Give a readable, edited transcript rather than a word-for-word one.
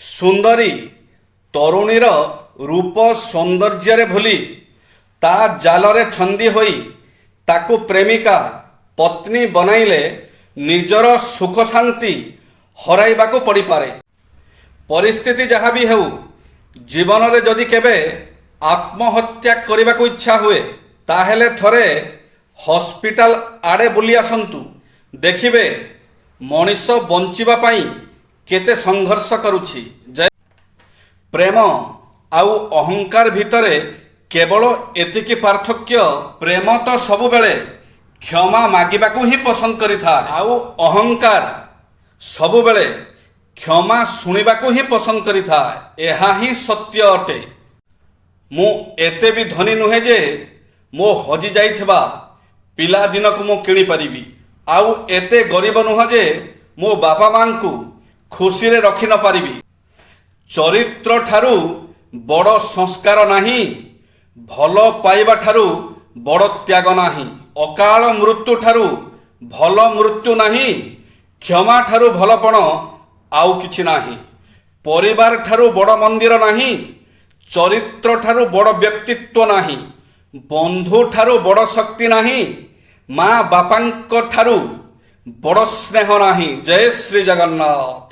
ସୁନ୍ଦରୀ ତରୁଣୀର ରୂପ ସୌନ୍ଦର୍ଯ୍ୟରେ ଭୁଲି ତା ଜାଲରେ ଛନ୍ଦି ହୋଇ ତାକୁ ପ୍ରେମିକା ପତ୍ନୀ ବନାଇଲେ ନିଜର ସୁଖ ଶାନ୍ତି ହରାଇବାକୁ ପଡ଼ିପାରେ। ପରିସ୍ଥିତି ଯାହା ବି ହେଉ, ଜୀବନରେ ଯଦି କେବେ ଆତ୍ମହତ୍ୟା କରିବାକୁ ଇଚ୍ଛା ହୁଏ ତାହେଲେ ଥରେ ହସ୍ପିଟାଲ ଆଡ଼େ ବୁଲି ଆସନ୍ତୁ। ଦେଖିବେ ମଣିଷ ବଞ୍ଚିବା ପାଇଁ କେତେ ସଂଘର୍ଷ କରୁଛି। ପ୍ରେମ ଆଉ ଅହଙ୍କାର ଭିତରେ କେବଳ ଏତିକି ପାର୍ଥକ୍ୟ, ପ୍ରେମ ତ ସବୁବେଳେ କ୍ଷମା ମାଗିବାକୁ ହିଁ ପସନ୍ଦ କରିଥାଏ, ଆଉ ଅହଙ୍କାର ସବୁବେଳେ କ୍ଷମା ଶୁଣିବାକୁ ହିଁ ପସନ୍ଦ କରିଥାଏ। ଏହା ହିଁ ସତ୍ୟ ଅଟେ। ମୁଁ ଏତେ ବି ଧନୀ ନୁହେଁ ଯେ ମୋ ହଜି ଯାଇଥିବା ପିଲାଦିନକୁ ମୁଁ କିଣିପାରିବି, ଆଉ ଏତେ ଗରିବ ନୁହଁ ଯେ ମୋ ବାପା ମାଙ୍କୁ ଖୁସିରେ ରଖି ନପାରିବି। ଚରିତ୍ର ଠାରୁ ବଡ଼ ସଂସ୍କାର ନାହିଁ, ଭଲ ପାଇବା ଠାରୁ ବଡ଼ ତ୍ୟାଗ ନାହିଁ, ଅକାଳ ମୃତ୍ୟୁ ଠାରୁ ଭଲ ମୃତ୍ୟୁ ନାହିଁ, କ୍ଷମା ଠାରୁ ଭଲ ପଣ ଆଉ କିଛି ନାହିଁ, ପରିବାର ଠାରୁ ବଡ଼ ମନ୍ଦିର ନାହିଁ, ଚରିତ୍ର ଠାରୁ ବଡ଼ ବ୍ୟକ୍ତିତ୍ୱ ନାହିଁ, ବନ୍ଧୁ ଠାରୁ ବଡ଼ ଶକ୍ତି ନାହିଁ, ମା ବାପାଙ୍କ ଠାରୁ ବଡ଼ ସ୍ନେହ ନାହିଁ। ଜୟ ଶ୍ରୀ ଜଗନ୍ନାଥ।